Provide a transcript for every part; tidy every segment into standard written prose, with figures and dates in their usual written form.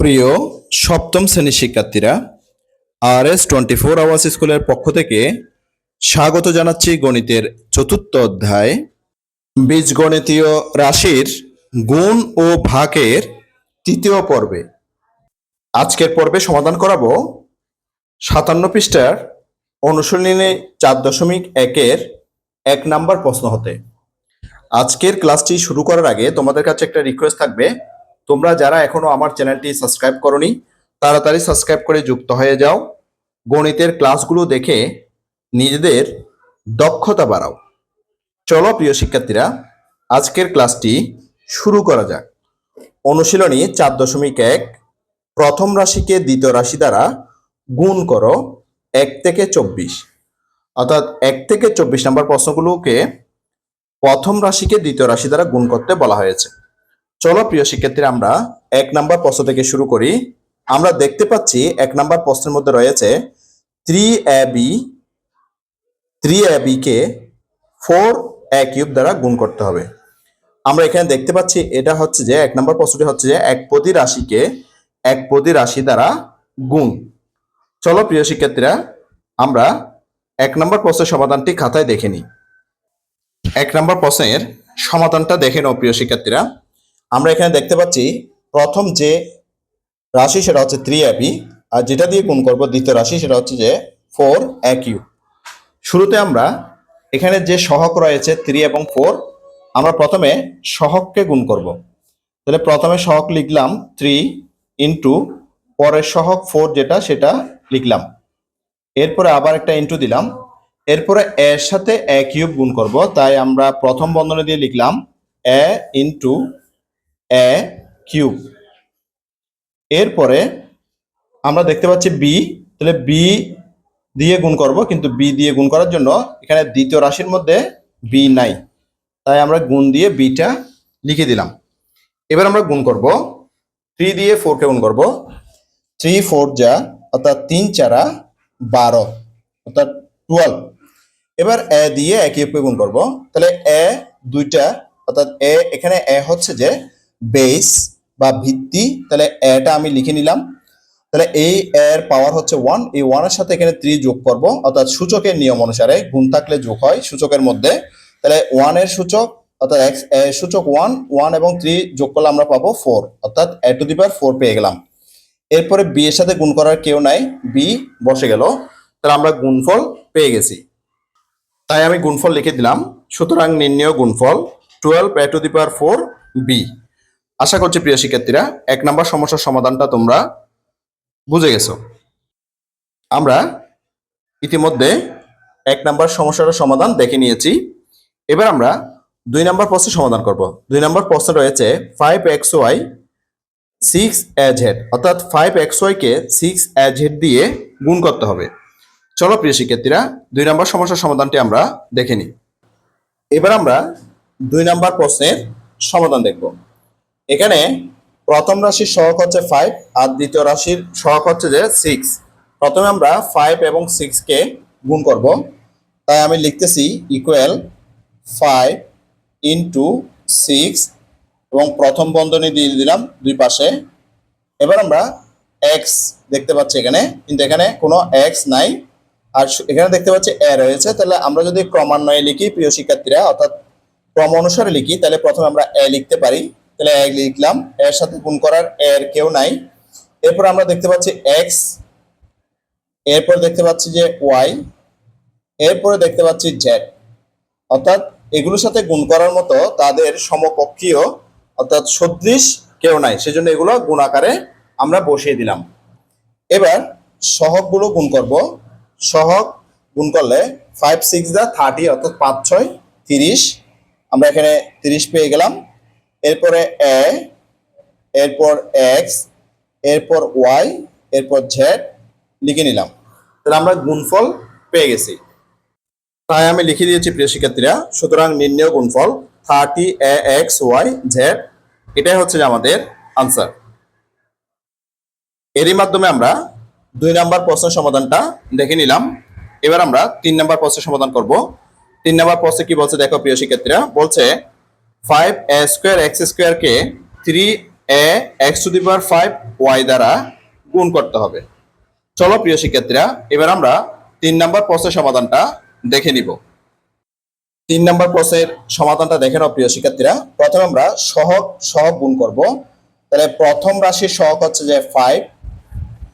প্রিয় সপ্তম শ্রেণীর শিক্ষার্থীরা, RS 24 আওয়ার্স স্কুলের পক্ষ থেকে স্বাগত জানাচ্ছি গণিতের চতুর্থ অধ্যায় বীজগণিতীয় রাশির গুণ ও ভাগের তৃতীয় পর্বে। আজকের পর্বে সমাধান করাবো 57 পৃষ্ঠার অনুশীলনী 4.1-এর 1 নাম্বার প্রশ্ন হতে। আজকের ক্লাসটি শুরু করার আগে তোমাদের কাছে একটা রিকোয়েস্ট থাকবে, তোমরা যারা এখনো আমার চ্যানেলটি সাবস্ক্রাইব করনি তাড়াতাড়ি সাবস্ক্রাইব করে যুক্ত হয়ে যাও। গণিতের ক্লাসগুলো দেখে নিজেদের দক্ষতা বাড়াও। চলো প্রিয় শিক্ষার্থীরা, আজকের ক্লাসটি শুরু করা যাক। অনুশীলনী 4.1, প্রথম রাশিকে দ্বিতীয় রাশি দ্বারা গুণ করো 1 থেকে 24। অর্থাৎ 1 থেকে 24 নম্বর প্রশ্নগুলোকে প্রথম রাশিকে দ্বিতীয় রাশি দ্বারা গুণ করতে বলা হয়েছে। চলো প্রিয় শিক্ষার্থীরা, আমরা 1 নাম্বার প্রশ্ন থেকে শুরু করি। আমরা দেখতে পাচ্ছি 1 নাম্বার প্রশ্নের মধ্যে রয়েছে 3ab কে 4a³ দ্বারা গুণ করতে হবে। আমরা এখানে দেখতে পাচ্ছি এটা হচ্ছে যে 1 নাম্বার প্রশ্নটি হচ্ছে যে একপদী রাশিকে একপদী রাশি দ্বারা গুণ। চলো প্রিয় শিক্ষার্থীরা, আমরা 1 নাম্বার প্রশ্নের সমাধানটি খাতায় দেখে নিই। 1 নাম্বার প্রশ্নের সমাধানটা দেখে নাও প্রিয় শিক্ষার্থীরা। আমরা এখানে দেখতে পাচ্ছি প্রথম যে রাশি সেটা হচ্ছে 3ab, আর যেটা দিয়ে গুণ করব দ্বিতীয় রাশি সেটা হচ্ছে যে 4a³। শুরুতে আমরা এখানে যে সহগ রয়েছে 3 এবং 4, আমরা প্রথমে সহগকে গুণ করব। তাহলে প্রথমে সহগ লিখলাম 3 ইন্টু পরের সহগ 4 যেটা সেটা লিখলাম, এরপরে আবার একটা ইন্টু দিলাম, এরপরে এর সাথে a³ গুণ করব। তাই আমরা প্রথম বন্ধনী দিয়ে লিখলাম a ইন্টু a³। এরপরে আমরা দেখতে পাচ্ছি b, তাহলে b দিয়ে গুণ করব, কিন্তু b দিয়ে গুণ করার জন্য এখানে দ্বিতীয় রাশির মধ্যে b নাই, তাই আমরা গুণ দিয়ে bটা লিখে দিলাম। এবার আমরা গুণ করব 3 দিয়ে 4 কে গুণ করব। 3 4 যা অর্থাৎ 3 4 12 অর্থাৎ 12। এবার a দিয়ে a³ কে গুণ করব। তাহলে a দুইটা, অর্থাৎ a এখানে a হচ্ছে যে বেস বা ভিত্তি, তাহলে এটা আমি লিখে নিলাম। তাহলে এই এর পাওয়ার হচ্ছে 1, এই 1 এর সাথে এখানে 3 যোগ করব, অর্থাৎ সূচকের নিয়ম অনুসারে গুণ থাকলে যোগ হয় সূচকের মধ্যে। তাহলে 1 এর সূচক অর্থাৎ সূচক 1 এবং 3 যোগ করলে আমরা পাবো 4, অর্থাৎ a⁴ পেয়ে গেলাম। এরপরে b এর সাথে গুণ করার কেউ নাই, b বসে গেল, তাহলে আমরা গুণফল পেয়ে গেছি। তাই আমি গুণফল লিখে দিলাম। সুতরাং নির্ণেয় গুণফল 12a⁴b। আশা করছি প্রিয় শিক্ষার্থীরা 1 নম্বর সমস্যার সমাধানটা তোমরা বুঝে গেছো। আমরা ইতিমধ্যে 1 নম্বর সমস্যার সমাধান দেখে নিয়েছি। এবার আমরা 2 নম্বর প্রশ্নের সমাধান করব। 2 নম্বর প্রশ্ন রয়েছে 5xy 6az, অর্থাৎ 5xy কে 6az দিয়ে গুণ করতে হবে। চলো প্রিয় শিক্ষার্থীরা, 2 নম্বর সমস্যার সমাধানটি আমরা দেখে নিই। এবার আমরা 2 নম্বর প্রশ্নের সমাধান দেখব। এখানে প্রথম রাশির সহগ হচ্ছে 5 আর দ্বিতীয় রাশির সহগ হচ্ছে যে 6। প্রথমে আমরা 5 এবং 6 কে গুণ করব, তাই আমি লিখতেছি ইকুয়াল 5 ইন্টু 6 এবং প্রথম বন্ধনী দিয়ে দিলাম দুই পাশে। এবার আমরা x দেখতে পাচ্ছি এখানে, কিন্তু এখানে কোনো x নাই, আর এখানে দেখতে পাচ্ছি a রয়েছে। তাহলে আমরা যদি ক্রমান্বয়ে লিখি প্রিয় শিক্ষার্থীরা, অর্থাৎ ক্রম অনুসারে লিখি, তাহলে প্রথমে আমরা a লিখতে পারি। তাহলে a লিখলাম, এর সাথে গুণ করার এর কেউ নাই। এরপর আমরা দেখতে পাচ্ছি x, এরপর দেখতে পাচ্ছি যে y, এরপরে দেখতে পাচ্ছি z, অর্থাৎ এগুলোর সাথে গুণ করার মতো তাদের সমকক্ষীয় অর্থাৎ সদৃশ কেউ নাই, সেজন্য এগুলো গুণ আকারে আমরা বসিয়ে দিলাম। এবার সহগগুলো গুণ করব। সহগ গুণ করলে 5 6 দা 30, অর্থাৎ 5 6 30। আমরা এখানে 30 পেয়ে গেলাম। এরপরে a, এরপর x, এরপর y, এরপর z লিখে নিলাম। তাহলে আমরা গুণফল পেয়ে গেছি। তাই আমি লিখে দিয়েছি প্রিয় শিক্ষার্থীরা। সুতরাং নির্ণেয় গুণফল 30axyz, এটাই হচ্ছে আমাদের আনসার। এরই মাধ্যমে আমরা 2 নম্বর প্রশ্নের সমাধানটা দেখে নিলাম। এবার আমরা 3 নম্বর প্রশ্নের সমাধান করব। 3 নম্বর প্রশ্নে কি বলছে দেখো প্রিয় শিক্ষার্থীরা, বলছে 5a² x² কে 3 A X to the power 5 Y দ্বারা গুণ করতে হবে। চলো প্রিয় শিক্ষার্থীরা, এবার আমরা 3 নাম্বার প্রশ্নের সমাধানটা দেখে নিব। 3 নাম্বার প্রশ্নের সমাধানটা দেখে নাও প্রিয় শিক্ষার্থীরা। প্রথমে আমরা সহগ সহগ গুণ করব। তাহলে প্রথম রাশির সহগ হচ্ছে যে 5,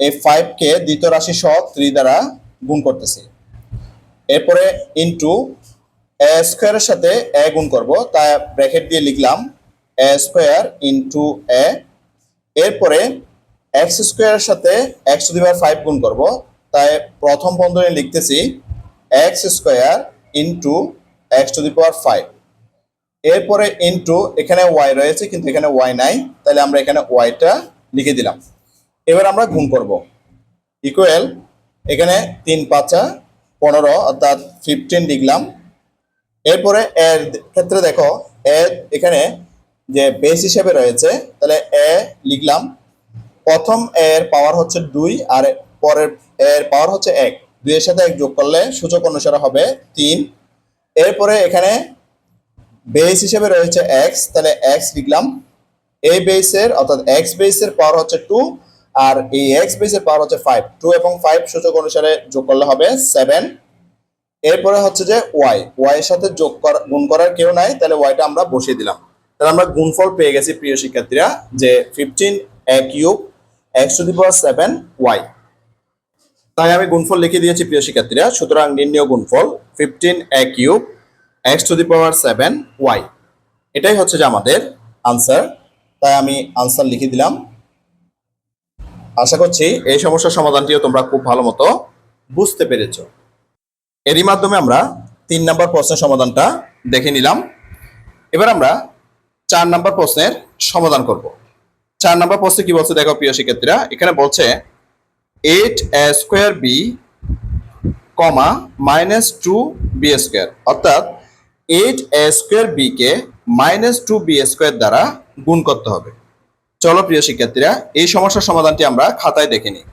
এই 5 কে দ্বিতীয় রাশির সহগ 3 দ্বারা গুণ করতেছি। এরপরে ইনটু এ স্কয়ারের সাথে এ গুণ করব, তাই ব্র্যাকেট দিয়ে লিখলাম এ স্কয়ার ইনটু এ। এরপরে এক্স স্কয়ারের সাথে এক্স টু দি পাওয়ার 5 গুণ করব, তাই প্রথম বন্ধনী লিখতেছি x square into x to the power 5। এরপরে ইনটু এখানে ওয়াই রয়েছে কিন্তু এখানে ওয়াই নাই, তাহলে আমরা এখানে ওয়াইটা লিখে দিলাম। এবার আমরা গুণ করব, ইকুয়াল এখানে 3 5 15 অর্থাৎ 15 লিখলাম। এরপরে এর ক্ষেত্রে দেখো এ এখানে যে বেস হিসেবে রয়েছে, তাহলে এ লিখলাম। প্রথম এর পাওয়ার হচ্ছে 2 আর পরের এর পাওয়ার হচ্ছে 1, 2 এর সাথে 1 যোগ করলে সূচক অনুসারে হবে 3। এরপরে এখানে বেস হিসেবে রয়েছে x, তাহলে x লিখলাম। এই বেসের অর্থাৎ x বেসের পাওয়ার হচ্ছে 2 আর এই x বেসের পাওয়ার হচ্ছে 5, 2 এবং 5 সূচক অনুসারে যোগ করলে হবে 7। এরপরে হচ্ছে যে y এর সাথে গুণ করার কেউ নাই, তাহলে yটা আমরা বসিয়ে দিলাম। তাহলে আমরা গুণফল পেয়ে গেছি প্রিয় শিক্ষার্থীরা যে 15 a cube x two the power 7 y। তাই আমি গুণফল লিখে দিয়েছি প্রিয় শিক্ষার্থীরা। সুতরাং নির্ণয় গুণফল 15 a cube x two the power 7 y, এটাই হচ্ছে যে আমাদের আনসার। তাই আমি আনসার লিখে দিলাম। আশা করছি এই সমস্যার সমাধানটিও তোমরা খুব ভালো মতো বুঝতে পেরেছো। এরই মাধ্যমে আমরা 3 নাম্বার প্রশ্নের সমাধানটা দেখে নিলাম। এবার আমরা 4 নাম্বার প্রশ্নের সমাধান করব। 4 নাম্বার প্রশ্নে কি বলছে দেখো প্রিয় শিক্ষার্থীরা, এখানে বলছে 8a স্কয়ার b কমা -2b স্কয়ার, অর্থাৎ 8a স্কয়ার b কে -2b স্কয়ার দ্বারা গুণ করতে হবে। চলো প্রিয় শিক্ষার্থীরা, এই সমস্যার সমাধানটি আমরা খাতায় দেখে নিই।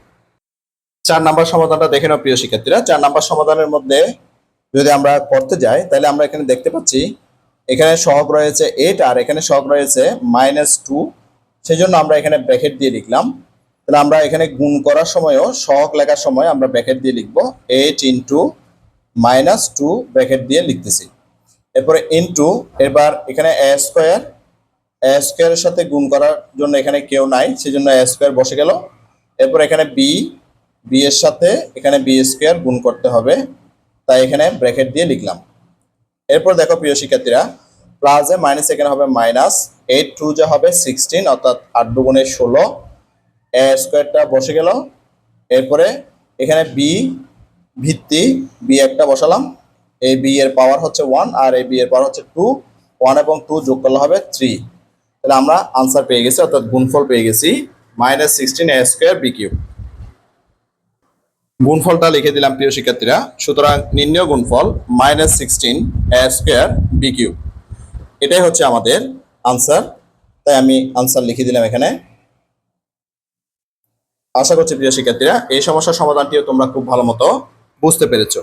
4 নাম্বার সমাধানটা দেখে নাও প্রিয় শিক্ষার্থীরা। 4 নাম্বার সমাধানের মধ্যে যদি আমরা করতে যাই, তাহলে আমরা এখানে দেখতে পাচ্ছি এখানে সহগ রয়েছে 8 আর এখানে সহগ রয়েছে -2, সেজন্য আমরা এখানে ব্র্যাকেট দিয়ে লিখলাম। তাহলে আমরা এখানে গুণ করার সময়ও সহগ লেখার সময় আমরা ব্র্যাকেট দিয়ে লিখব 8 ইন্টু -2 ব্র্যাকেট দিয়ে লিখতেছি। এরপরে ইন্টু, এবার এখানে a স্কয়ারের সাথে গুণ করার জন্য এখানে কেউ নাই, সেজন্য a স্কয়ার বসে গেল। এরপর এখানে b এর সাথে এখানে b স্কয়ার গুণ করতে হবে, তাই এখানে ব্র্যাকেট দিয়ে লিখলাম। এরপর দেখো প্রিয় শিক্ষার্থীরা, প্লাস এ মাইনাস এখানে হবে মাইনাস, 8 2 যা হবে 16 অর্থাৎ 8 দুগুণে 16, a স্কয়ারটা বসে গেল। এরপরে এখানে b ভিত্তি b একটা বসালাম, এই b এর পাওয়ার হচ্ছে 1 আর এই b এর পাওয়ার হচ্ছে 2, 1 এবং 2 যোগ করলে হবে 3। তাহলে আমরা আনসার পেয়ে গেছি, অর্থাৎ গুণফল পেয়ে গেছি -16 a স্কয়ার b কিউব। গুণফলটা লিখে দিলাম প্রিয় শিক্ষার্থীরা। সুতরাং নির্ণয় গুণফল -16 a স্কয়ার b কিউব, এটাই হচ্ছে আমাদের আনসার। তাই আমি আনসার লিখে দিলাম এখানে। আশা করছি প্রিয় শিক্ষার্থীরা এই সমস্যার সমাধানটিও তোমরা খুব ভালো মতো বুঝতে পেরেছো।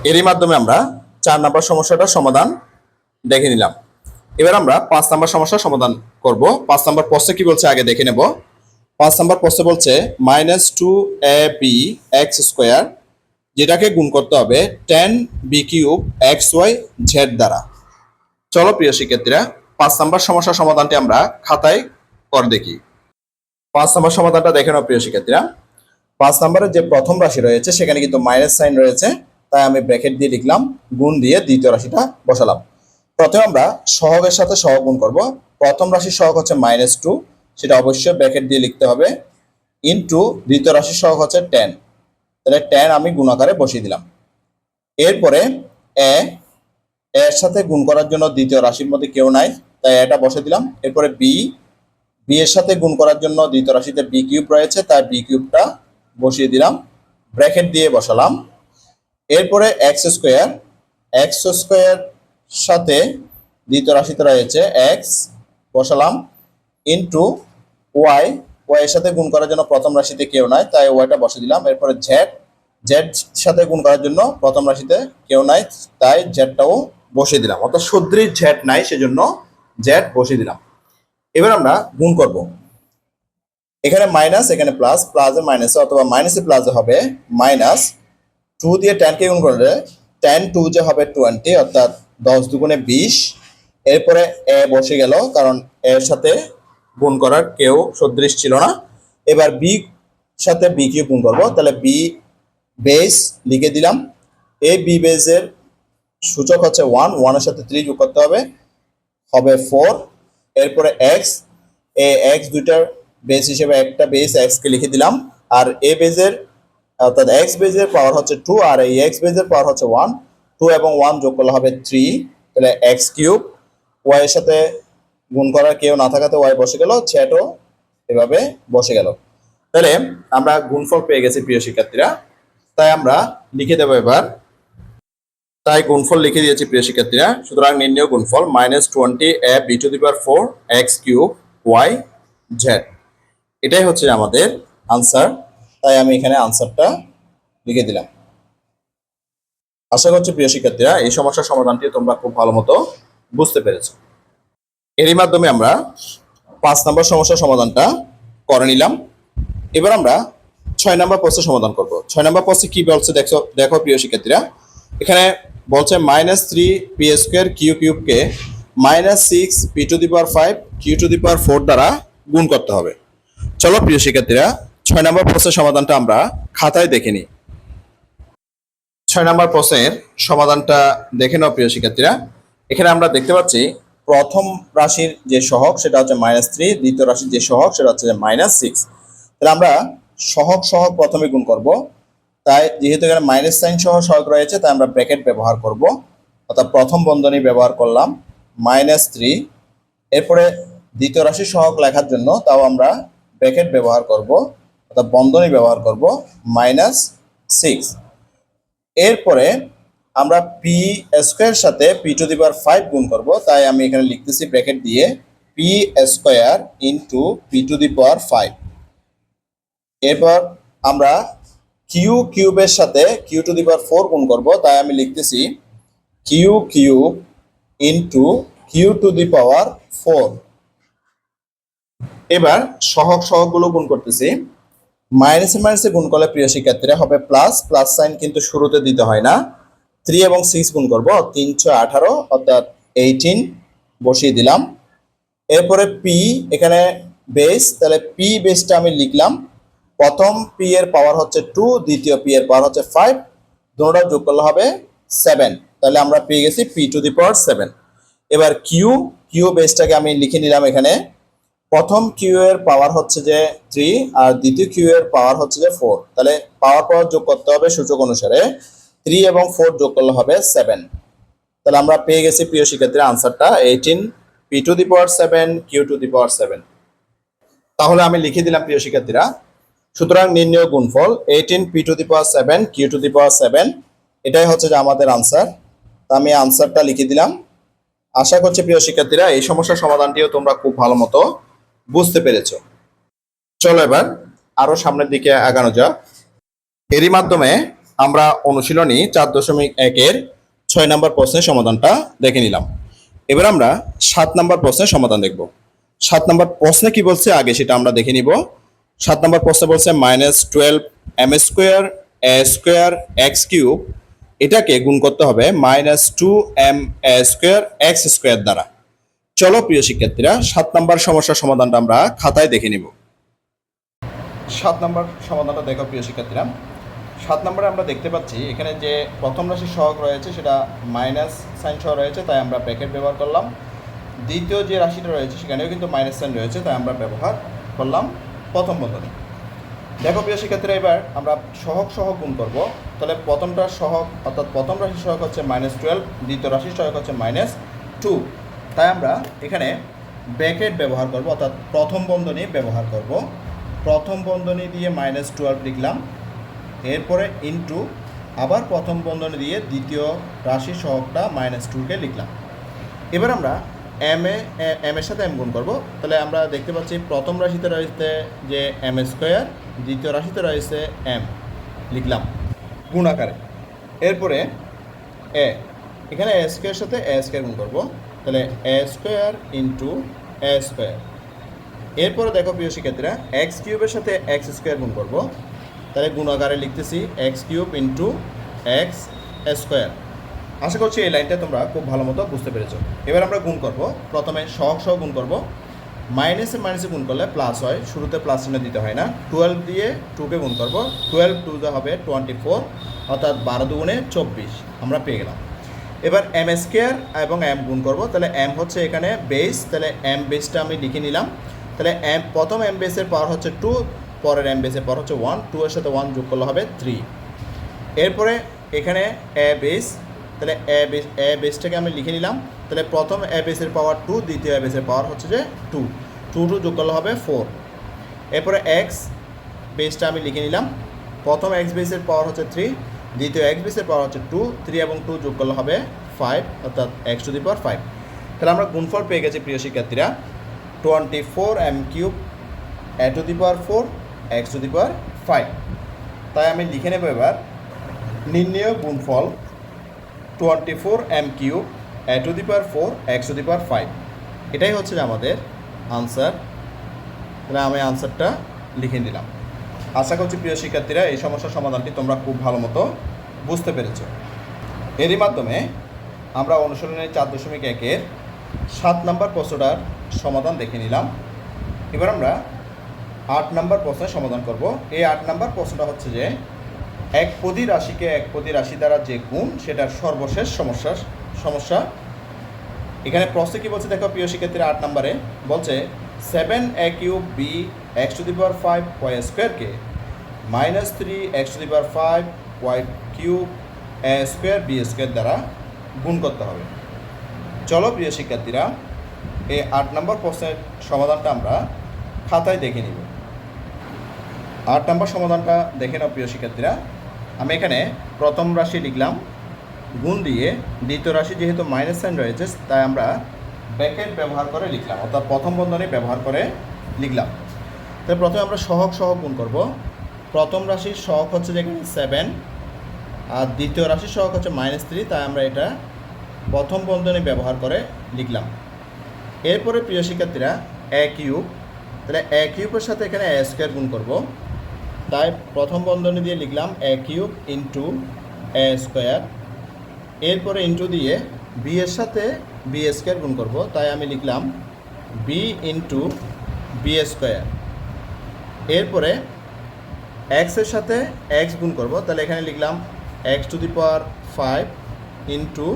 এরই মাধ্যমে আমরা 4 নাম্বার সমস্যাটার সমাধান দেখে নিলাম। এবার আমরা 5 নাম্বার সমস্যার সমাধান করব। 5 নাম্বার প্রশ্নে কি বলছে আগে দেখে নেব। 5 নাম্বার প্রশ্নে বলছে -2ab x স্কয়ার, যেটাকে গুণ করতে হবে 10b কিউব xy z দ্বারা। চলো প্রিয় শিক্ষার্থীরা 5 নাম্বার সমস্যার সমাধানটি আমরা খাতায় করে দেখি। 5 নাম্বার সমাধানটা দেখে নাও প্রিয় শিক্ষার্থীরা। 5 নাম্বারের যে প্রথম রাশি রয়েছে সেখানে কিন্তু মাইনাস সাইন রয়েছে, তাই আমি ব্র্যাকেট দিয়ে লিখলাম, গুণ দিয়ে দ্বিতীয় রাশিটা বসালাম। প্রথমে আমরা সহগের সাথে সহগ গুণ করব। প্রথম রাশির সহগ হচ্ছে -2, সেটা অবশ্যই ব্র্যাকেট দিয়ে লিখতে হবে, ইনটু দ্বিতীয় রাশির সহগ হচ্ছে 10, তাহলে 10 আমি গুণাকারে বসিয়ে দিলাম। এরপরে এর সাথে গুণ করার জন্য দ্বিতীয় রাশির মধ্যে কেউ নাই, তাই এটা বসে দিলাম। এরপরে বি এর সাথে গুণ করার জন্য দ্বিতীয় রাশিতে বি কিউব রয়েছে, তাই বি কিউবটা বসিয়ে দিলাম, ব্র্যাকেট দিয়ে বসালাম। এরপরে এক্স স্কয়ার সাথে দ্বিতীয় রাশিতে রয়েছে এক্স বসালাম, ইনটু ওয়াই এর সাথে গুণ করার জন্য প্রথম রাশিতে কেউ নাই, তাই ওয়াইটা বসিয়ে দিলাম। এরপরে জেড সাথে গুণ করার জন্য প্রথম রাশিতে কেউ নাই, তাই জেডটাও বসিয়ে দিলাম, অর্থাৎ সদৃশ জেড নাই সেজন্য জেড বসিয়ে দিলাম। এবার আমরা গুণ করব। এখানে মাইনাস, এখানে প্লাস, প্লাসে মাইনাসে অথবা মাইনাসে প্লাসে হবে মাইনাস 2 দিয়ে 10 কে গুণ করলে 10 2 যে হবে 20, অর্থাৎ 10 দুগুণে 20। এরপরে এ বসে গেল, কারণ এর সাথে গুণ করার কেউ সদৃশ ছিল না। এবার বি সাথে বি কিউব গুণ করবো, তাহলে বি বেস লিখে দিলাম। এই বি বেসের সূচক হচ্ছে 1, 1 এর সাথে 3 যোগ করতে হবে, হবে 4। এরপরে এক্স, এ এক্স দুইটার বেস হিসেবে একটা বেস এক্স কে লিখে দিলাম। আর এ বেজের অর্থাৎ এক্স বেজের পাওয়ার হচ্ছে 2, আর এই এক্স বেজের পাওয়ার হচ্ছে 1। 2 এবং 1 যোগ করলে হবে 3, তাহলে এক্স কিউব। ওয়াই এর সাথে গুণ করার কেউ না থাকাতে ওয়াই বসে গেল, চ্যাটও এভাবে বসে গেল। তাহলে আমরা গুণফল পেয়ে গেছি প্রিয় শিক্ষার্থীরা। তাই আমরা লিখে দেবো এবার। তাই গুণফল লিখে দিয়েছি প্রিয় শিক্ষার্থীরা। সুতরাং নির্ণয় গুণফল -20 a b⁴ x cube y z, এটাই হচ্ছে আমাদের আনসার। তাই আমি এখানে আনসারটা লিখে দিলাম। আশা করছি প্রিয় শিক্ষার্থীরা এই সমস্যার সমাধানটি তোমরা খুব ভালো মতো বুঝতে পেরেছো। এরই মাধ্যমে আমরা 5 নম্বর সমস্যার সমাধানটা করে নিলাম। এবার আমরা 6 নম্বর প্রশ্নের সমাধান করব। 6 নম্বর প্রশ্নে কি বলছে দেখো প্রিয় শিক্ষার্থীরা। এখানে বলছে -3p² কিউ কিউবকে -6p⁵ q⁴ দ্বারা গুণ করতে হবে। চলো প্রিয় শিক্ষার্থীরা 6 নম্বর প্রশ্নের সমাধানটা আমরা খাতায় দেখে নিই। 6 নম্বর প্রশ্নের সমাধানটা দেখে নাও প্রিয় শিক্ষার্থীরা। এখানে আমরা দেখতে পাচ্ছি প্রথম রাশির যে সহগ সেটা হচ্ছে -3, দ্বিতীয় রাশির যে সহগ সেটা হচ্ছে -6। তাহলে আমরা সহগ সহগ প্রথমে গুণ করব। তাই যেহেতু এখানে মাইনাস সাইন সহ সহগ রয়েছে, তাই আমরা ব্র্যাকেট ব্যবহার করব, অর্থাৎ প্রথম বন্ধনী ব্যবহার করলাম -3। এরপরে দ্বিতীয় রাশির সহগ লেখার জন্য তাও আমরা ব্র্যাকেট ব্যবহার করব, অর্থাৎ বন্ধনী ব্যবহার করব -6। এরপরে আমরা p² সাথে p⁵ গুণ করব, তাই আমি এখানে লিখতেছি ব্র্যাকেট দিয়ে p² × p⁵। এরপর আমরা কিউ কিউবের সাথে q⁴ গুণ করব, তাই আমি লিখতেছি কিউ কিউব × q⁴। এবার সহগ সহগগুলো গুণ করতেছি। মাইনাসে মাইনাসে গুণ করলে প্রিয় শিক্ষার্থীরা হবে প্লাস, প্লাস সাইন কিন্তু শুরুতে দিতে হয় না। 3 এবং 6 গুণ করব, 3 × 18 অর্থাৎ 18 বসিয়ে দিলাম। এরপরে পি এখানে বেস, তাহলে পি বেসটা আমি লিখলাম। প্রথম পি এর পাওয়ার হচ্ছে 2, দ্বিতীয় পি এর পাওয়ার হচ্ছে 5, দুটোটা যোগ করলে হবে 7। তাহলে আমরা পেয়ে গেছি p⁴। এবার কিউ বেসটাকে আমি লিখে নিলাম। এখানে প্রথম কিউ এর পাওয়ার হচ্ছে যে 3 আর দ্বিতীয় কিউ এর পাওয়ার হচ্ছে যে 4, তাহলে পাওয়ার যোগ করতে হবে সূচক অনুসারে। 3 এবং 4 যোগ করলে হবে 7। তাহলে আমরা পেয়ে গেছি প্রিয় শিক্ষার্থীরা আনসারটা 18 p⁴ q⁴। তাহলে আমি লিখে দিলাম প্রিয় শিক্ষার্থীরা। সুতরাং নির্ণয় গুণফল 18 p⁴ q⁴, এটাই হচ্ছে যে আমাদের আনসার। তা আমি আনসারটা লিখে দিলাম। আশা করছি প্রিয় শিক্ষার্থীরা এই সমস্যার সমাধানটিও তোমরা খুব ভালো মতো বুঝতে পেরেছো। চলো এবার আরো সামনের দিকে আগানো যাক। এরই মাধ্যমে আমরা অনুশীলনী 4.1 6 নম্বর প্রশ্নের সমাধানটা দেখে নিলাম। এবার আমরা 7 নম্বর প্রশ্নের সমাধান দেখব। 7 নম্বর প্রশ্নে কি বলছে আগে সেটা আমরা দেখে নিব। 7 নম্বর প্রশ্নে বলছে -12m² a² x³ এটাকে গুণ করতে হবে -2m² x² দ্বারা। চলো প্রিয় শিক্ষার্থীরা 7 নম্বর সমস্যার সমাধানটা আমরা খাতায় দেখে নিব। 7 নম্বর সমাধানটা দেখো প্রিয় শিক্ষার্থীরা। 7 নম্বরে আমরা দেখতে পাচ্ছি এখানে যে প্রথম রাশির সহগ রয়েছে সেটা মাইনাস সাইন সহ রয়েছে, তাই আমরা ব্র্যাকেট ব্যবহার করলাম। দ্বিতীয় যে রাশিটা রয়েছে সেখানেও কিন্তু মাইনাস সাইন রয়েছে, তাই আমরা ব্যবহার করলাম প্রথম বন্ধনী। দেখো প্রিয় শিক্ষার্থীরা এবার আমরা সহগ সহগ গুণ করব। তাহলে প্রথমটার সহগ অর্থাৎ প্রথম রাশির সহগ হচ্ছে -12, দ্বিতীয় রাশির সহগ হচ্ছে -2, তাই আমরা এখানে ব্র্যাকেট ব্যবহার করব, অর্থাৎ প্রথম বন্ধনী ব্যবহার করব। প্রথম বন্ধনী দিয়ে -12 লিখলাম, এরপরে ইনটু আবার প্রথম বন্ধনী দিয়ে দ্বিতীয় রাশির সহগটা -2কে লিখলাম। এবার আমরা এম এর সাথে এম গুণ করব। তাহলে আমরা দেখতে পাচ্ছি প্রথম রাশিতে রয়েছে যে m², দ্বিতীয় রাশিতে রয়েছে m, লিখলাম গুণ আকারে। এরপরে এখানে a² সাথে a² গুণ করব, তাহলে a² × a²। এরপরে দেখো প্রিয় শিক্ষার্থীরা, এক্স কিউবের সাথে এক্স স্কোয়ার গুণ করব, তাহলে গুণাকারে লিখতেছি x cube into x square. আশা করছি এই লাইনটা তোমরা খুব ভালো মতো বুঝতে পেরেছো। এবার আমরা গুণ করব, প্রথমে সহগ সহ গুণ করব। মাইনাসে মাইনাসে গুণ করলে প্লাস হয়, শুরুতে প্লাস চিহ্ন দিতে হয় না। 12 দিয়ে 2কে গুণ করব, 12 2 হবে 24, অর্থাৎ 12 দুগুণে 24 আমরা পেয়ে গেলাম। এবার এম স্কোয়ার এবং এম গুণ করব, তাহলে এম হচ্ছে এখানে বেস, তাহলে এম বেসটা আমি লিখে নিলাম। তাহলে এম প্রথম এম বেসের পাওয়ার হচ্ছে 2, পরের এম বেসের পাওয়ার হচ্ছে 1, 2 এর সাথে 1 যোগ করলে হবে 3। এরপরে এখানে এ বেস, তাহলে এ বেসটাকে আমি লিখে নিলাম। তাহলে প্রথম এ বেসের পাওয়ার 2, দ্বিতীয় এ বেসের পাওয়ার হচ্ছে যে 2, 2 যোগ করলে হবে 4। এরপরে এক্স বেসটা আমি লিখে নিলাম। প্রথম এক্স বেসের পাওয়ার হচ্ছে 3, দ্বিতীয় এক্স বেসের পাওয়ার হচ্ছে 2, 3 এবং 2 যোগ করলে হবে 5, অর্থাৎ এক্স টু দি পাওয়ার 5। তাহলে আমরা গুণফল পেয়ে গেছি প্রিয় শিক্ষার্থীরা, 24 m cube a to the power 4 x to the power 5। তাই আমি লিখে নেব এবার নির্ণেয় গুণফল 24 m cube a to the power 4 x to the power 5। এটাই হচ্ছে যে আমাদের আনসার। তাহলে আমি আনসারটা লিখে দিলাম। আশা করছি প্রিয় শিক্ষার্থীরা এই সমস্যার সমাধানটি তোমরা খুব ভালো মতো বুঝতে পেরেছো। এরই মাধ্যমে আমরা অনুশীলনের 4.1-এর 7 নম্বর প্রশ্নটার সমাধান দেখে নিলাম। এবার আমরা 8 নম্বর প্রশ্নের সমাধান করব। এই 8 নম্বর প্রশ্নটা হচ্ছে যে একপদী রাশিকে একপদী রাশি দ্বারা যে গুণ সেটার সর্বশেষ সমস্যা। এখানে প্রশ্নে কি বলছে দেখো প্রিয় শিক্ষার্থীরা, 8 নম্বরে বলছে 7 a cube b x to the power 5 y স্কোয়ারকে -3 x to the power 5 y cube a square b square দ্বারা গুণ করতে হবে। চলো প্রিয় শিক্ষার্থীরা এই 8 নম্বর প্রশ্নের সমাধানটা আমরা খাতায় দেখে নিব। 8 নম্বর সমাধানটা দেখে নাও প্রিয় শিক্ষার্থীরা। আমি এখানে প্রথম রাশি লিখলাম গুণ দিয়ে, দ্বিতীয় রাশি যেহেতু মাইনাস সাইন রয়েছে তাই আমরা ব্র্যাকেট ব্যবহার করে লিখলাম, অর্থাৎ প্রথম বন্ধনী ব্যবহার করে লিখলাম। তাই প্রথমে আমরা সহগ গুণ করব। প্রথম রাশির সহগ হচ্ছে যেখানে 7 আর দ্বিতীয় রাশির সহগ হচ্ছে -3, তাই আমরা এটা প্রথম বন্ধনী ব্যবহার করে লিখলাম। এরপরে প্রিয় শিক্ষার্থীরা এ কিউব, তাহলে এ কিউবের সাথে এখানে এ স্কোয়ার গুণ করব, তাই প্রথম বন্ধনী দিয়ে লিখলাম এ কিউব ইন্টু এ স্কোয়ার। এরপরে ইন্টু দিয়ে বি এর সাথে বি স্কোয়ার গুণ করব, তাই আমি লিখলাম বি ইন্টু বি স্কোয়ার। এরপরে এক্সের সাথে এক্স গুণ করব, তাহলে এখানে লিখলাম x to the power 5 into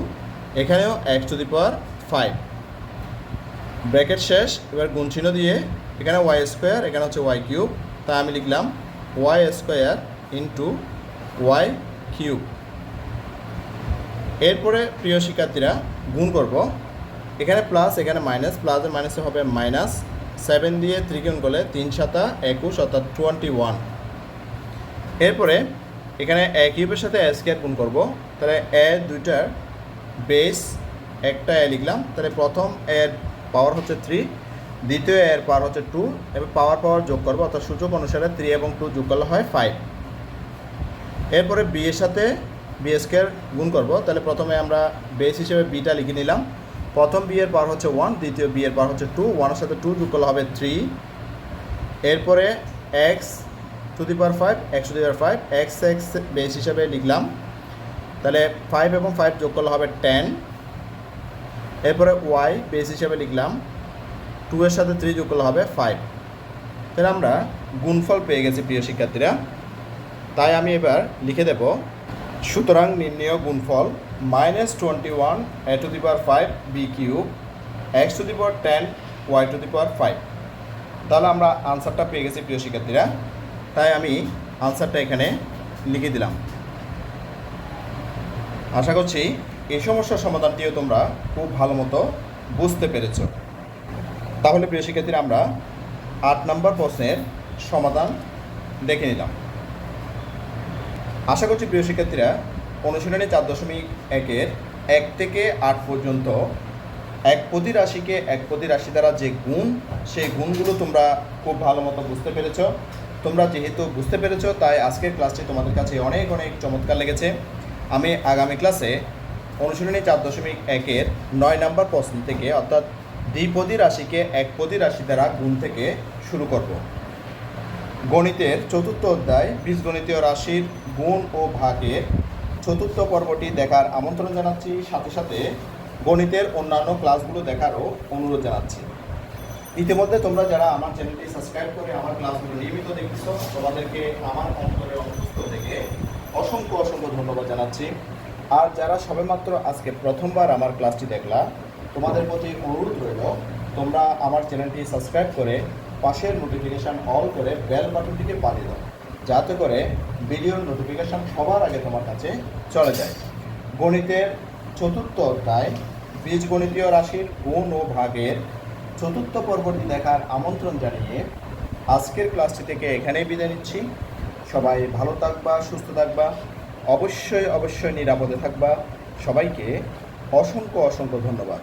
এখানেও x to the power 5, bracket শেষ। এবার গুণ চিহ্ন দিয়ে এখানে ওয়াই স্কোয়ার, এখানে হচ্ছে ওয়াই কিউব, তাই আমি লিখলাম Y square into Y cube. এরপরে প্রিয় শিক্ষার্থীরা গুণ করব, এখানে প্লাস এখানে মাইনাস, প্লাসের মাইনাসে হবে -7 দিয়ে 3 গুণ করলে 3 7 21, অর্থাৎ 21। এরপরে এখানে এ কিউবের সাথে এ স্কোয়ার গুণ করব, তাহলে এ দুইটার বেস একটা এ লিখলাম, তাহলে প্রথম এর পাওয়ার হচ্ছে 3, দ্বিতীয় এর পাওয়ার হচ্ছে 2, এবার পাওয়ার যোগ করবো, অর্থাৎ সূচক অনুসারে 3 এবং 2 যোগ করলে হয় 5। এরপরে বি এর সাথে বি স্কোয়ার গুণ করব, তাহলে প্রথমে আমরা বেস হিসেবে বিটা লিখে নিলাম। প্রথম বি এর পাওয়ার হচ্ছে 1, দ্বিতীয় বি এর পাওয়ার হচ্ছে 2, 1 এর সাথে 2 যোগ করলে হবে 3। এরপরে x to the power 5 x to the power 5, x base হিসেবে লিখলাম, তাহলে 5 এবং 5 যোগ করলে হবে 10। এরপরে ওয়াই বেস হিসেবে লিখলাম, 2 এর সাথে 3 যোগ করলে হবে 5। তাহলে আমরা গুণফল পেয়ে গেছি প্রিয় শিক্ষার্থীরা। তাই আমি এবার লিখে দেব, সুতরাং নির্ণেয় গুণফল -21 a to the power 5 b cube x to the power 10 y to the power 5। তাহলে আমরা আনসারটা পেয়ে গেছি প্রিয় শিক্ষার্থীরা। তাই আমি আনসারটা এখানে লিখে দিলাম। আশা করছি এই সমস্যার সমাধানটিও তোমরা খুব ভালো মতো বুঝতে পেরেছ। তাহলে প্রিয় শিক্ষার্থীরা আমরা 8 নম্বর প্রশ্নের সমাধান দেখে নিলাম। আশা করছি প্রিয় শিক্ষার্থীরা অনুশীলনী 4.1-এর 1 থেকে 8 পর্যন্ত একপদী রাশিকে একপদী রাশি দ্বারা যে গুণ, সেই গুণগুলো তোমরা খুব ভালো মতো বুঝতে পেরেছ। তোমরা যেহেতু বুঝতে পেরেছ তাই আজকের ক্লাসটি তোমাদের কাছে অনেক অনেক চমৎকার লেগেছে। আমি আগামী ক্লাসে অনুশীলনী 4.1-এর 9 নম্বর প্রশ্ন থেকে, অর্থাৎ দ্বিপদী রাশিকে একপদী রাশি দ্বারা গুণ থেকে শুরু করব। গণিতের চতুর্থ অধ্যায় বীজগণিতীয় রাশির গুণ ও ভাগের চতুর্থ পর্বটি দেখার আমন্ত্রণ জানাচ্ছি, সাথে সাথে গণিতের অন্যান্য ক্লাসগুলো দেখারও অনুরোধ জানাচ্ছি। ইতিমধ্যে তোমরা যারা আমার চ্যানেলটি সাবস্ক্রাইব করে আমার ক্লাসগুলো নিয়মিত দেখছো, তোমাদেরকে আমার অন্তরের অন্তঃস্থ থেকে অসংখ্য অসংখ্য ধন্যবাদ জানাচ্ছি। আর যারা সবেমাত্র আজকে প্রথমবার আমার ক্লাসটি দেখলা, তোমাদের প্রতি অনুরোধ রইল তোমরা আমার চ্যানেলটি সাবস্ক্রাইব করে পাশের নোটিফিকেশান অল করে বেল বাটনটিকে বাজিয়ে দাও, যাতে করে ভিডিওর নোটিফিকেশান সবার আগে তোমার কাছে চলে যায়। গণিতের চতুর্থ অধ্যায় বীজগণিতীয় রাশির গুণ ও ভাগের চতুর্থ পর্বটি দেখার আমন্ত্রণ জানিয়ে আজকের ক্লাসটি থেকে এখানেই বিদায় নিচ্ছি। সবাই ভালো থাকবা, সুস্থ থাকবা, অবশ্যই অবশ্যই নিরাপদে থাকবা। সবাইকে অসংখ্য অসংখ্য ধন্যবাদ।